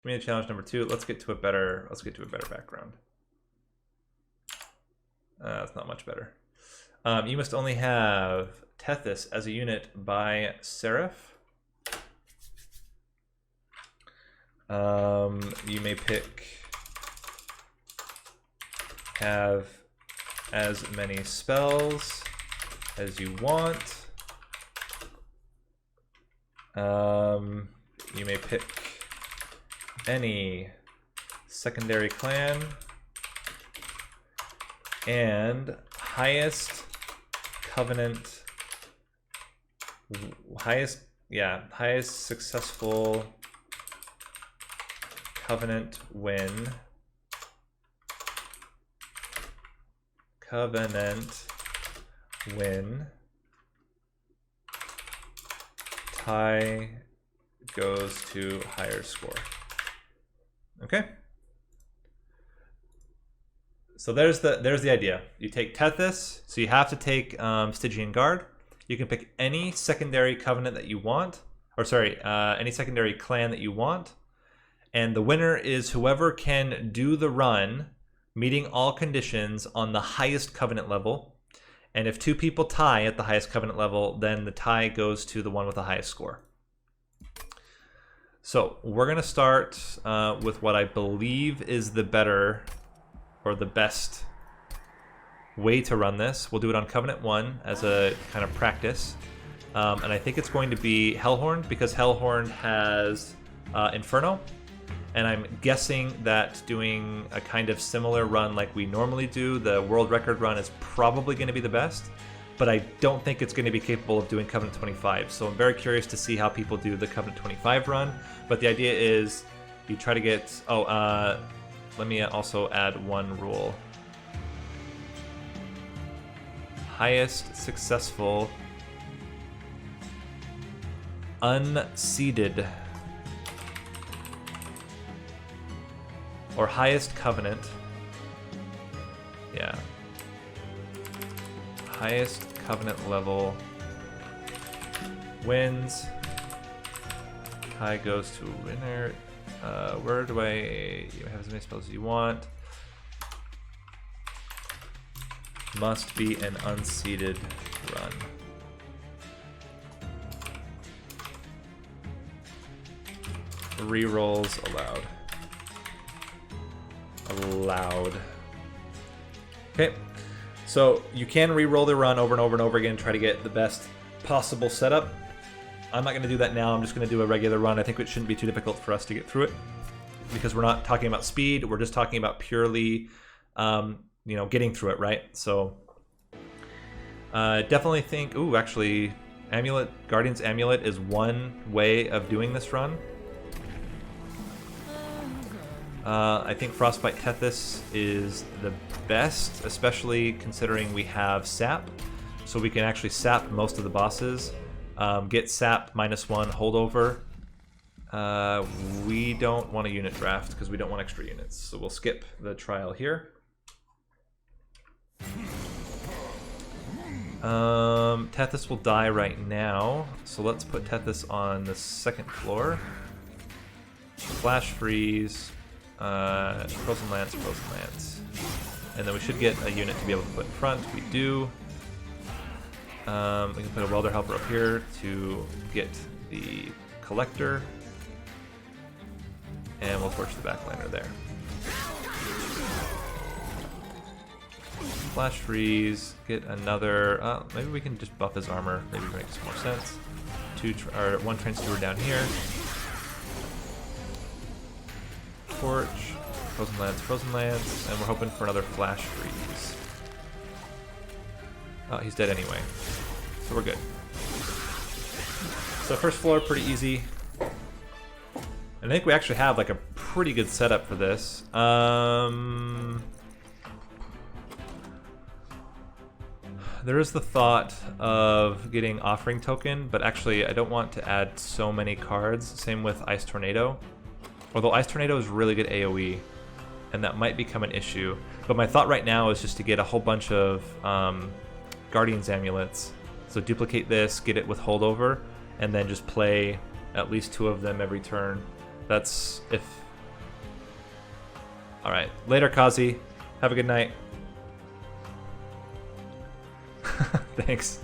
Community challenge number 2. Let's get to a better background. That's not much better. You must only have Tethys as a unit by Seraph. You may pick have as many spells as you want. You may pick any secondary clan and highest successful covenant win. Tie goes to higher score. Okay. So there's the idea. You take Tethys, so you have to take Stygian Guard. You can pick any secondary covenant that you want, or sorry, any secondary clan that you want, and the winner is whoever can do the run, meeting all conditions on the highest covenant level. And if 2 people tie at the highest covenant level, then the tie goes to the one with the highest score. So we're gonna start with what I believe is the better or the best way to run this. We'll do it on Covenant 1 as a kind of practice. And I think it's going to be Hellhorn, because Hellhorn has Inferno. And I'm guessing that doing a kind of similar run like we normally do, the world record run, is probably going to be the best. But I don't think it's going to be capable of doing Covenant 25. So I'm very curious to see how people do the Covenant 25 run. But the idea is you try to get... let me also add one rule. Highest successful unseeded or highest covenant. Yeah. Highest covenant level wins. High goes to winner. Where do I have as many spells as you want? Must be an unseeded run. Rerolls allowed. Okay, so you can re-roll the run over and over and over again, try to get the best possible setup. I'm not going to do that now. I'm just going to do a regular run. I think it shouldn't be too difficult for us to get through it, because we're not talking about speed. We're just talking about purely, getting through it, right? So definitely think, actually, Guardian's Amulet is one way of doing this run. I think Frostbite Tethys is the best, especially considering we have sap. So we can actually sap most of the bosses. Get sap -1 holdover. We don't want a unit draft because we don't want extra units. So we'll skip the trial here. Tethys will die right now. So let's put Tethys on the 2nd floor. Flash freeze. Frozen Lance. And then we should get a unit to be able to put in front. We do. We can put a welder helper up here to get the collector. And we'll torch the backliner there. Flash freeze. Get another... maybe we can just buff his armor. Maybe it makes more sense. 1 train steward down here. Torch, Frozen Lance, and we're hoping for another Flash freeze. Oh, he's dead anyway, so we're good. So 1st floor, pretty easy. And I think we actually have like a pretty good setup for this. There is the thought of getting Offering Token, but actually I don't want to add so many cards. Same with Ice Tornado. Although Ice Tornado is really good AoE, and that might become an issue. But my thought right now is just to get a whole bunch of Guardian's Amulets. So duplicate this, get it with holdover, and then just play at least 2 of them every turn. That's if All right, later, Kazi. Have a good night. Thanks.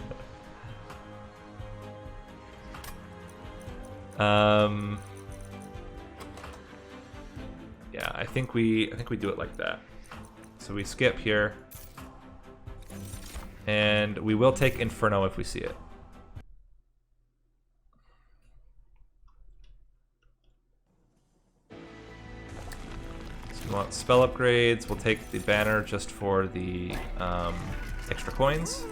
Yeah, I think we do it like that. So we skip here, and we will take Inferno if we see it. So we want spell upgrades. We'll take the banner just for the extra coins.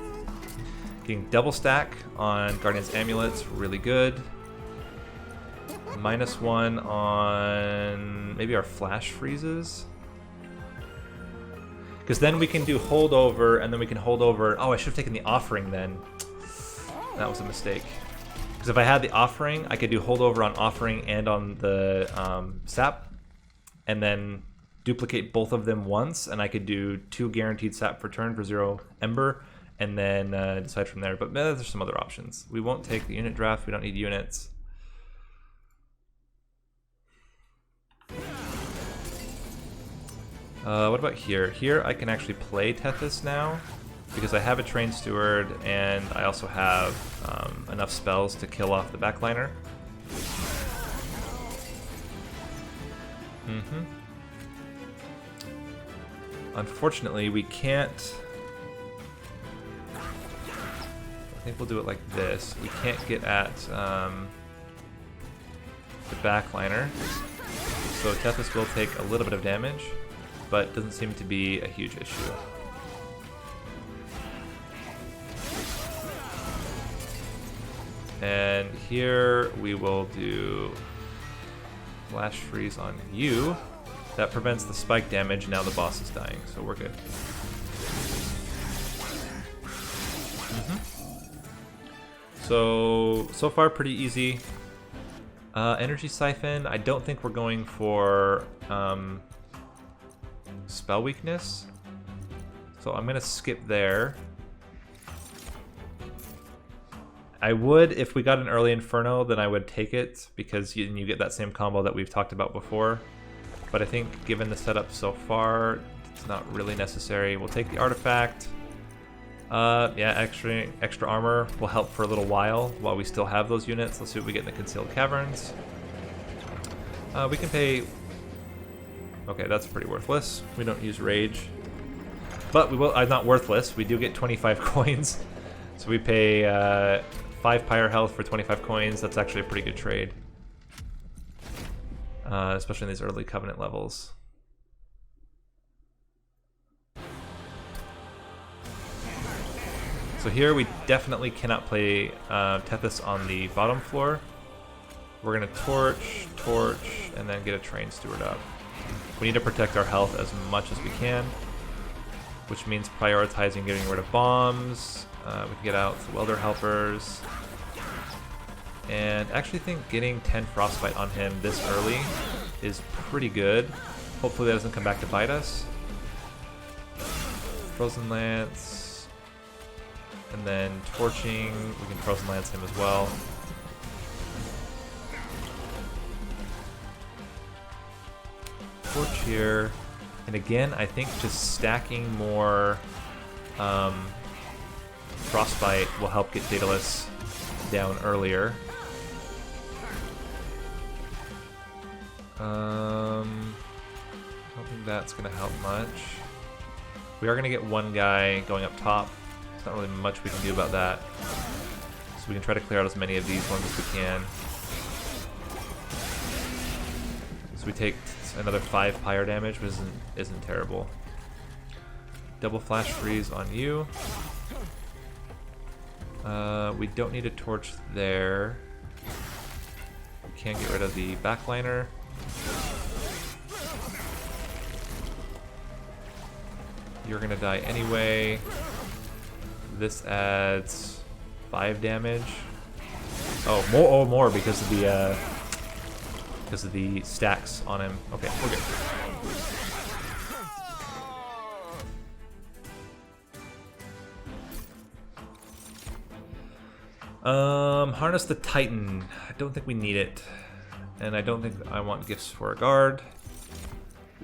Getting double stack on Guardian's Amulets, really good. -1 on maybe our flash freezes. Because then we can do holdover, and then we can hold over. Oh, I should have taken the offering then. That was a mistake. Because if I had the offering, I could do holdover on offering and on the sap, and then duplicate both of them once, and I could do 2 guaranteed sap per turn for 0 ember, and then decide from there. But there's some other options. We won't take the unit draft. We don't need units. What about here? Here I can actually play Tethys now because I have a Trained Steward and I also have enough spells to kill off the backliner. Unfortunately, we can't... I think we'll do it like this. We can't get at the backliner, so Tethys will take a little bit of damage, but doesn't seem to be a huge issue. And here we will do Flash Freeze on you. That prevents the spike damage. Now the boss is dying, so we're good. So far pretty easy. Energy Siphon, I don't think we're going for spell weakness, so I'm gonna skip there. I would, if we got an early Inferno, then I would take it because you get that same combo that we've talked about before. But I think given the setup so far, it's not really necessary. We'll take the artifact. Yeah, extra armor will help for a little while we still have those units. Let's see what we get in the Concealed Caverns. We can pay... Okay, that's pretty worthless. We don't use Rage. But we will... not worthless. We do get 25 coins. So we pay 5 Pyre health for 25 coins. That's actually a pretty good trade. Especially in these early Covenant levels. So here we definitely cannot play Tethys on the bottom floor. We're going to torch, and then get a Trained Steward up. We need to protect our health as much as we can, which means prioritizing getting rid of bombs. We can get out the Welder Helpers. And actually think getting 10 Frostbite on him this early is pretty good. Hopefully that doesn't come back to bite us. Frozen Lance. And then torching. We can Frozen Lance him as well. Torch here. And again, I think just stacking more Frostbite will help get Daedalus down earlier. I don't think that's going to help much. We are going to get one guy going up top. There's not really much we can do about that. So we can try to clear out as many of these ones as we can. So we take another 5 Pyre damage, which isn't terrible. Double Flash Freeze on you. We don't need a torch there. We can get rid of the backliner. You're gonna die anyway. This adds 5 damage. Oh, more because of the stacks on him. Okay, we're good. Harness the Titan. I don't think we need it. And I don't think I want gifts for a guard.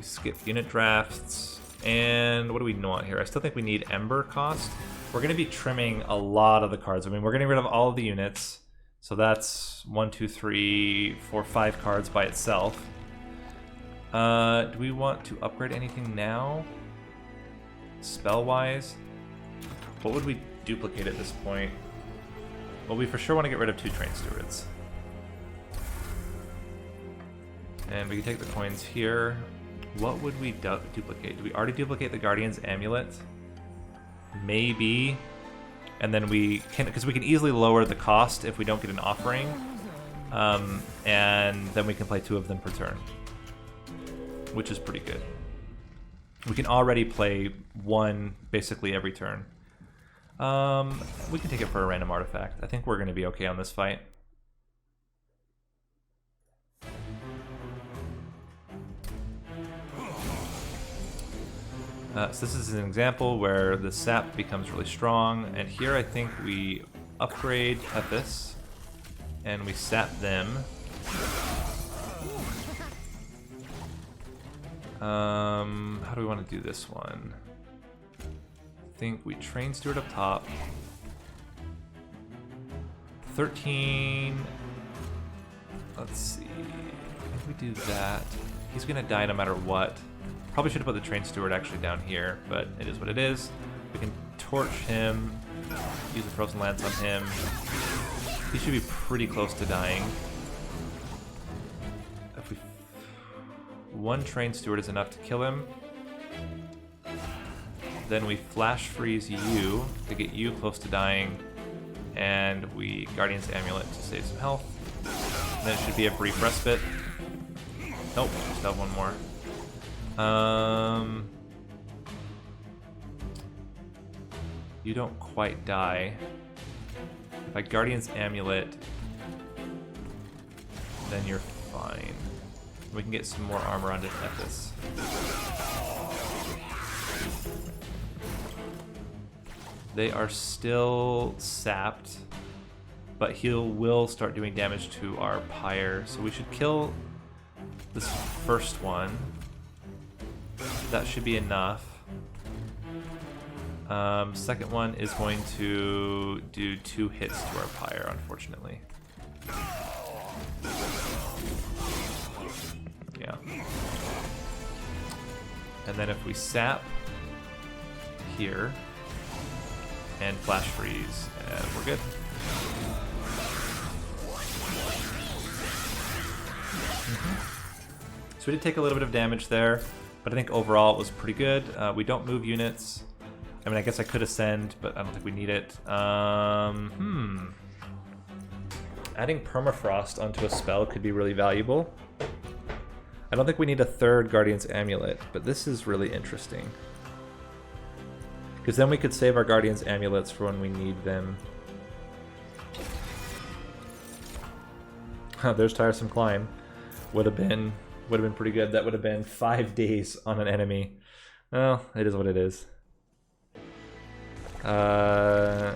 We skip unit drafts. And what do we want here? I still think we need Ember cost. We're going to be trimming a lot of the cards. I mean, we're getting rid of all of the units. So that's 1, 2, 3, 4, 5 cards by itself. Do we want to upgrade anything now? Spell-wise? What would we duplicate at this point? Well, we for sure want to get rid of 2 Train Stewards. And we can take the coins here. What would we duplicate? Do we already duplicate the Guardian's Amulet? Maybe. And then we can, because we can easily lower the cost if we don't get an offering. And then we can play 2 of them per turn, which is pretty good. We can already play 1 basically every turn. We can take it for a random artifact. I think we're going to be okay on this fight. So this is an example where the sap becomes really strong, and here I think we upgrade Tethys, and we sap them. How do we want to do this one? I think we Train Steward up top. 13. Let's see. If we do that, he's gonna die no matter what. Probably should have put the Train Steward actually down here, but it is what it is. We can torch him, use the Frozen Lance on him. He should be pretty close to dying. If we... 1 Train Steward is enough to kill him. Then we Flash Freeze you to get you close to dying. And we Guardian's Amulet to save some health. And then it should be a brief respite. Nope, just have 1 more. You don't quite die. If I Guardian's Amulet, then you're fine. We can get some more armor onto Tethys. They are still sapped, but he will start doing damage to our pyre, so we should kill this first one. That should be enough. Second one is going to do 2 hits to our pyre, unfortunately. Yeah. And then if we sap here and Flash Freeze, we're good. So we did take a little bit of damage there, but I think overall it was pretty good. We don't move units. I mean, I guess I could ascend, but I don't think we need it. Adding Permafrost onto a spell could be really valuable. I don't think we need a 3rd Guardian's Amulet, but this is really interesting. Because then we could save our Guardian's Amulets for when we need them. There's Tiresome Climb. Would have been pretty good. That would have been 5 days on an enemy. Well, it is what it is. I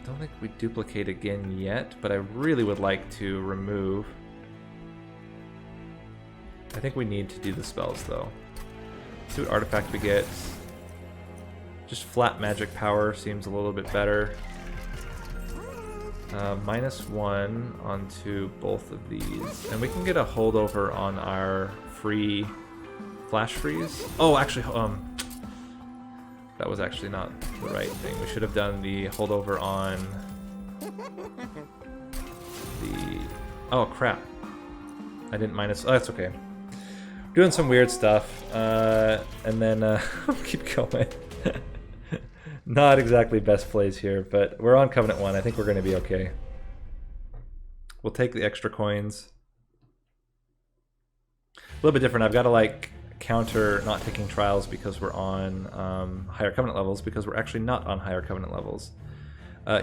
don't think we duplicate again yet, but I really would like to remove. I think we need to do the spells though. See what artifact we get. Just flat magic power seems a little bit better. -1 onto both of these. And we can get a holdover on our free Flash Freeze. Oh, actually, that was actually not the right thing. We should have done the holdover on the... Oh, crap. I didn't minus... Oh, that's okay. Doing some weird stuff. And then keep going. Not exactly best plays here, but we're on Covenant 1. I think we're going to be okay. We'll take the extra coins. A little bit different. I've got to like counter not taking trials because we're on higher Covenant levels, because we're actually not on higher Covenant levels.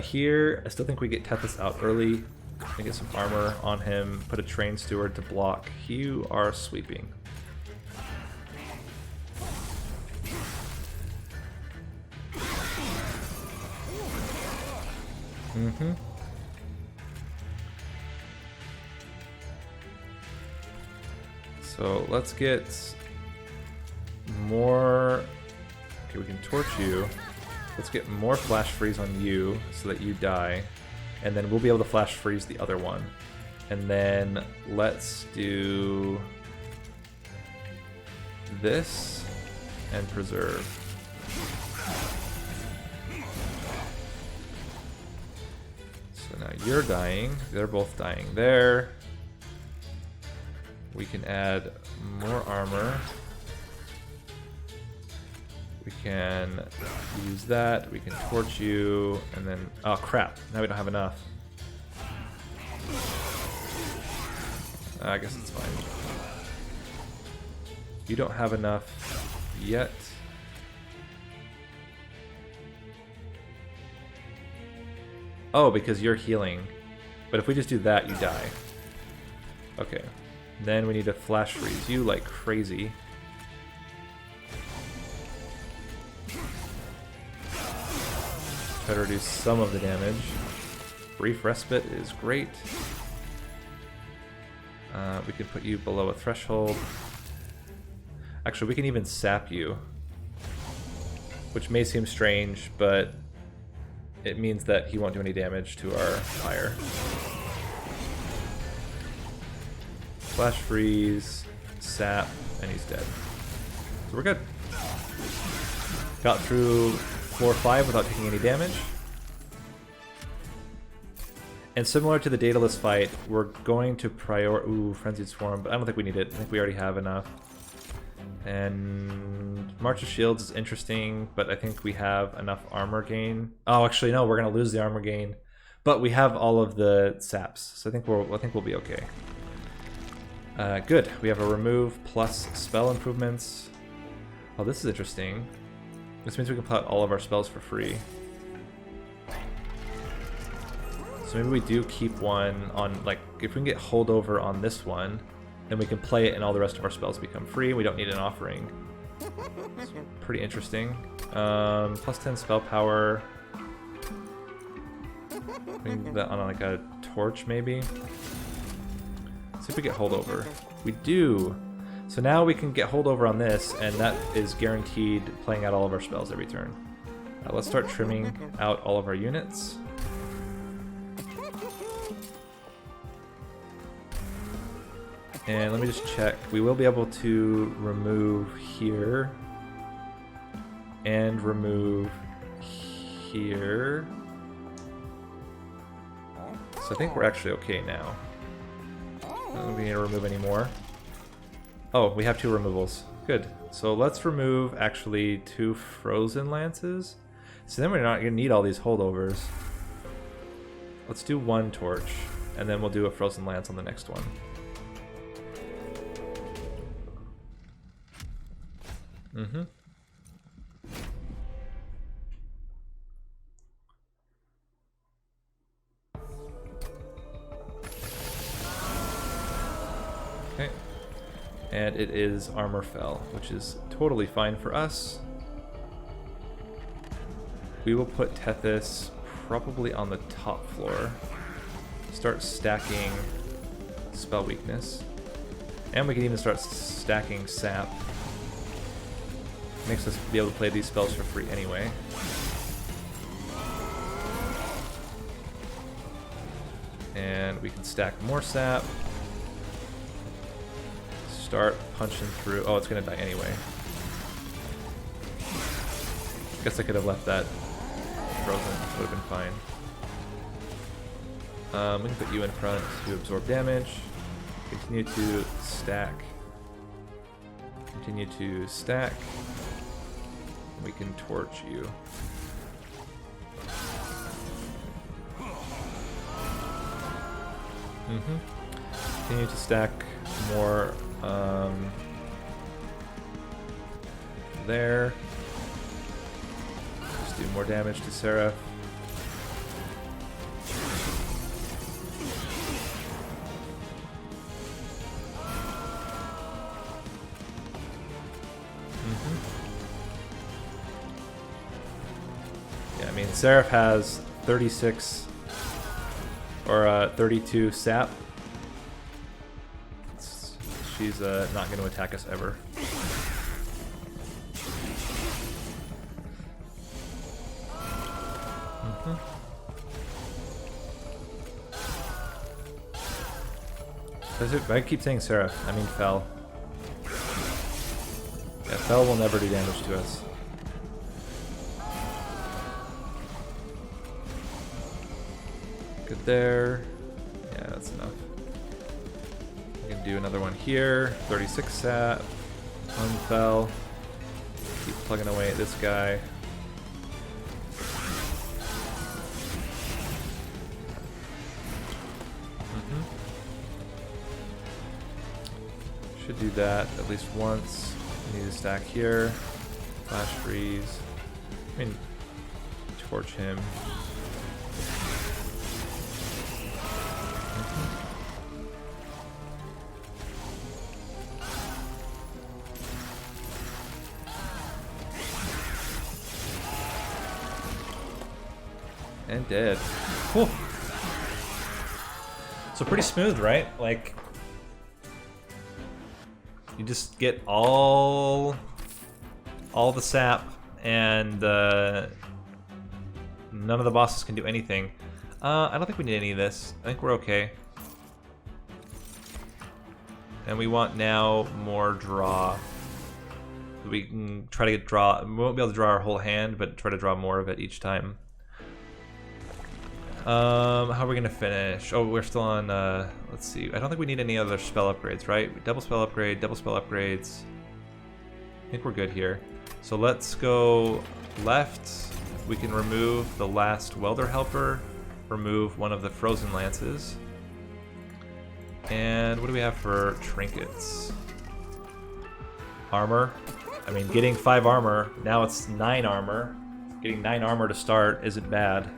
Here, I still think we get Tethys out early. We get some armor on him, put a Train Steward to block. You are sweeping. Mm-hmm. So let's get more... Okay, we can torch you. Let's get more flash freeze on you so that you die. And then we'll be able to flash freeze the other one. And then let's do this and preserve. So now you're dying. They're both dying there. We can add more armor. We can use that. We can torch you. And then... Oh, crap. Now we don't have enough. I guess it's fine. You don't have enough yet. Oh, because you're healing. But if we just do that, you die. Okay. Then we need to flash freeze you like crazy. Try to reduce some of the damage. Brief respite is great. We can put you below a threshold. Actually, we can even sap you. Which may seem strange, but it means that he won't do any damage to our fire. Flash freeze, sap, and he's dead. So we're good. Got through floor 5 without taking any damage. And similar to the Daedalus fight, we're going to Frenzied Swarm, but I don't think we need it. I think we already have enough. And March of Shields is interesting, but I think we have enough armor gain. Oh, actually no, we're gonna lose the armor gain, but we have all of the saps, so I think we'll be okay. Good. We have a remove plus spell improvements. Oh, this is interesting. This means we can put all of our spells for free. So maybe we do keep one on, like, if we can get holdover on this one, then we can play it and all the rest of our spells become free. We don't need an offering. It's pretty interesting. Plus 10 spell power. We can do that on like a torch maybe. See if we get holdover. We do. So now we can get holdover on this, and that is guaranteed playing out all of our spells every turn. Let's start trimming out all of our units. And let me just check. We will be able to remove here and remove here. So I think we're actually okay now. I don't think we need to remove any more. Oh, we have 2 removals. Good. So let's remove actually 2 frozen lances. So then we're not going to need all these holdovers. Let's do 1 torch, and then we'll do a frozen lance on the next one. Mm-hmm. Okay. And it is armor fell, which is totally fine for us. We will put Tethys probably on the top floor. Start stacking spell weakness. And we can even start stacking sap. Makes us be able to play these spells for free anyway. And we can stack more sap. Start punching through. Oh, it's gonna die anyway. Guess I could have left that frozen. Would have been fine. We can put you in front to absorb damage. Continue to stack. Continue to stack. We can torch you. Continue to stack more there. Just do more damage to Seraph. Yeah, I mean, Seraph has 36 or 32 sap. She's not going to attack us ever. I keep saying Seraph. I mean Fel. Yeah, Fel will never do damage to us. Good there. Yeah, that's enough. We can do another one here. 36 sap. One Fel. Keep plugging away at this guy. Should do that at least once. We need to stack here. Flash freeze. I mean, torch him. And dead. Cool. So pretty smooth, right? Like, you just get all the sap, and none of the bosses can do anything. I don't think we need any of this. I think we're okay. And we want now more draw. We can try to get draw. We won't be able to draw our whole hand, but try to draw more of it each time. How are we gonna finish? Oh, we're still on, let's see. I don't think we need any other spell upgrades, right? Double spell upgrade, double spell upgrades. I think we're good here. So let's go left. We can remove the last welder helper, remove one of the frozen lances. And what do we have for trinkets? Armor. I mean, getting 5 armor, now it's 9 armor. Getting 9 armor to start isn't bad.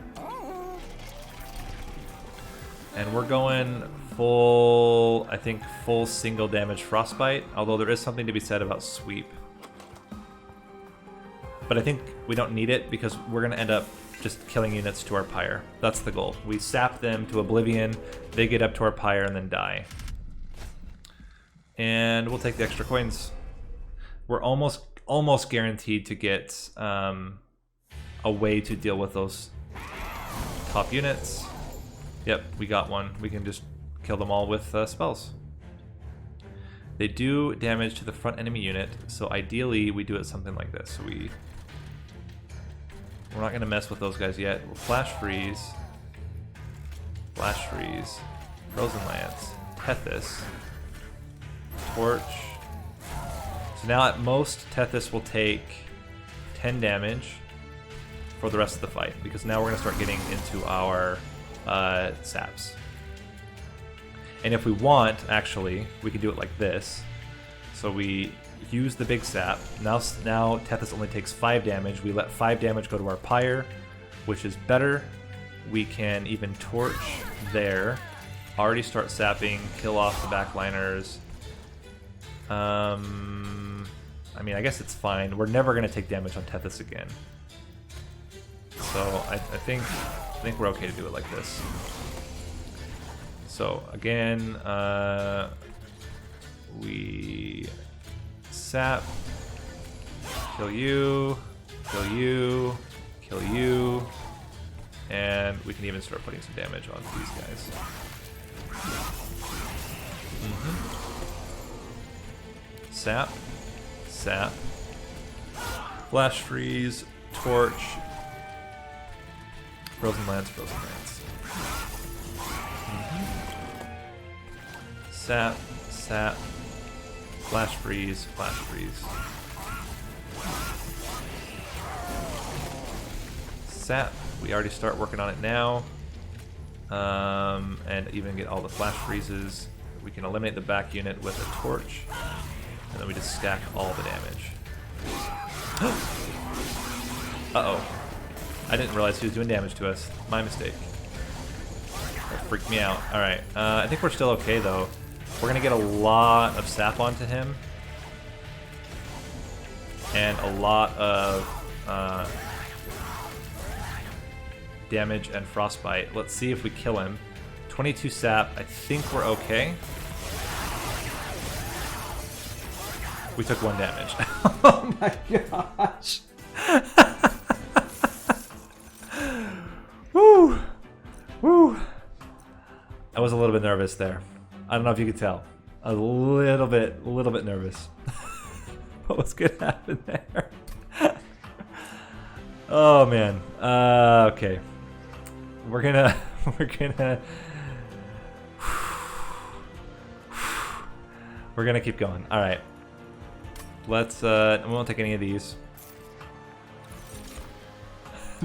And we're going full, I think, full single damage frostbite, although there is something to be said about sweep. But I think we don't need it because we're going to end up just killing units to our pyre. That's the goal. We sap them to oblivion, they get up to our pyre and then die. And we'll take the extra coins. We're almost guaranteed to get a way to deal with those top units. Yep, we got one. We can just kill them all with spells. They do damage to the front enemy unit, so ideally we do it something like this. So we're not going to mess with those guys yet. We'll flash freeze, frozen lance, Tethys, torch. So now at most Tethys will take 10 damage for the rest of the fight, because now we're going to start getting into our saps. And if we want, actually, we can do it like this. So we use the big sap. Now Tethys only takes 5 damage. We let 5 damage go to our pyre, which is better. We can even torch there. Already start sapping, kill off the backliners. I mean, I guess it's fine. We're never going to take damage on Tethys again. So I think we're okay to do it like this. So again, we sap, kill you, and we can even start putting some damage on these guys. Sap, flash freeze, torch, frozen lance. Sap, flash freeze. Sap, we already start working on it now. And even get all the flash freezes. We can eliminate the back unit with a torch. And then we just stack all the damage. Uh-oh. I didn't realize he was doing damage to us. My mistake. That freaked me out. Alright, I think we're still okay though. We're gonna get a lot of sap onto him. And a lot of damage and frostbite. Let's see if we kill him. 22 sap, I think we're okay. We took 1 damage. Oh my gosh. Woo! I was a little bit nervous there. I don't know if you could tell. A little bit nervous. What was gonna happen there? Oh man. Okay. We're gonna keep going. All right. Let's. We won't take any of these.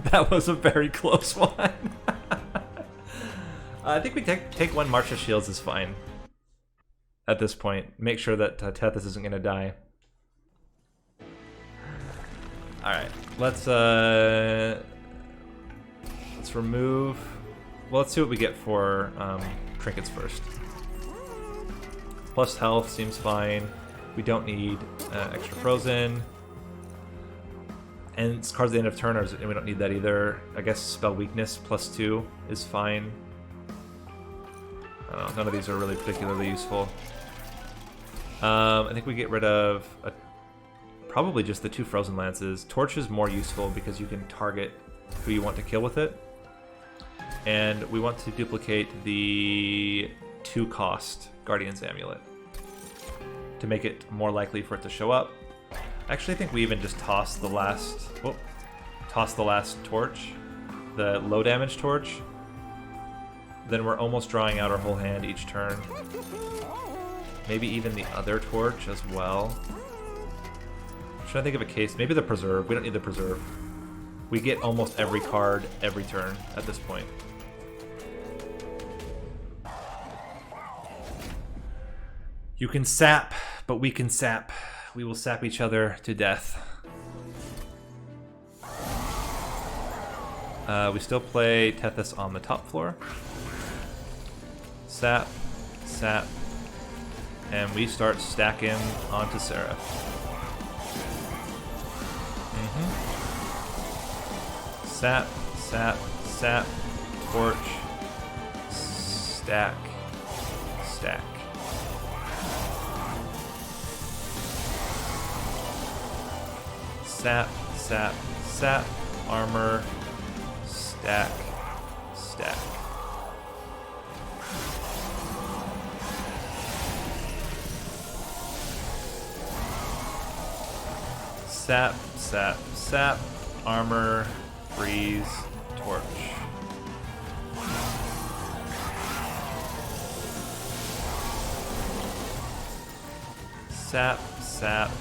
That was a very close one. I think we take one March of Shields is fine. At this point, make sure that Tethys isn't gonna die. All right, let's remove. Well, let's see what we get for trinkets first. Plus health seems fine. We don't need extra frozen. And it's cards at the end of turn, and we don't need that either. I guess spell weakness +2 is fine. I don't know, none of these are really particularly useful. I think we get rid of probably just the 2 frozen lances. Torch is more useful because you can target who you want to kill with it. And we want to duplicate the 2-cost Guardian's Amulet to make it more likely for it to show up. Actually, I think we even just toss the last torch, the low damage torch. Then we're almost drawing out our whole hand each turn. Maybe even the other torch as well. I'm trying to think of a case. Maybe the preserve. We don't need the preserve. We get almost every card every turn at this point. You can sap, but we can sap. We will sap each other to death. We still play Tethys on the top floor. Sap, sap, and we start stacking onto Seraph. Sap, sap, sap, torch, stack, stack. Sap, sap, sap, armor, stack, stack. Sap, sap, sap, armor, freeze, torch. Sap, sap,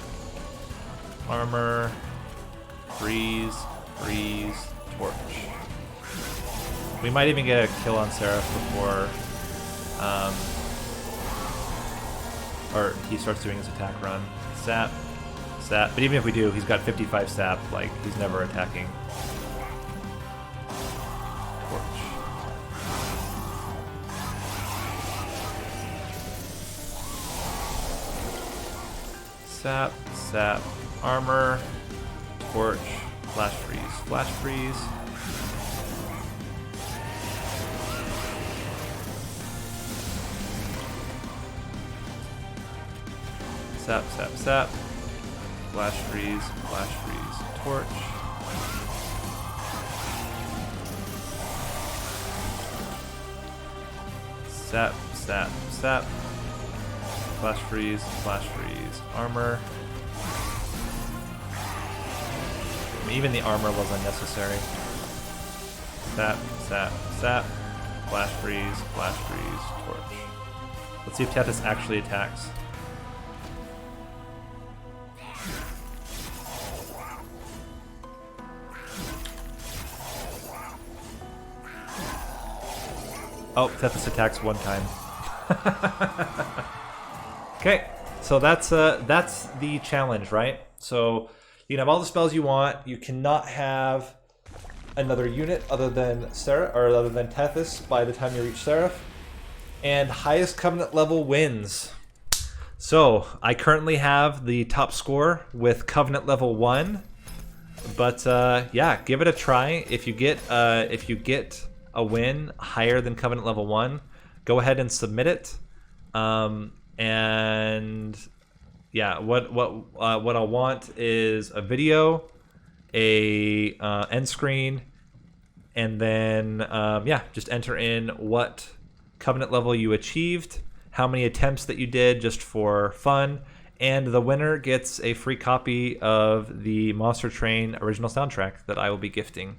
armor, freeze, freeze, torch. We might even get a kill on Seraph before or he starts doing his attack run. Sap, sap. But even if we do, he's got 55 sap, like he's never attacking. Torch. Sap, sap, armor, torch, flash freeze, flash freeze. Sap, sap, sap, flash freeze, torch. Sap, sap, sap, flash freeze, armor. I mean, even the armor was unnecessary. Sap, sap, sap, flash freeze, torch. Let's see if Tethys actually attacks. Oh, Tethys attacks one time. Okay, so that's the challenge, right? So you can have all the spells you want. You cannot have another unit other than Seraph or other than Tethys by the time you reach Seraph. And highest Covenant level wins. So I currently have the top score with Covenant level 1. But yeah, give it a try. If you get a win higher than Covenant level 1, go ahead and submit it. And yeah, what I'll want is a video, a end screen, and then yeah, just enter in what Covenant level you achieved how many attempts that you did just for fun. And the winner gets a free copy of the Monster Train original soundtrack that I will be gifting.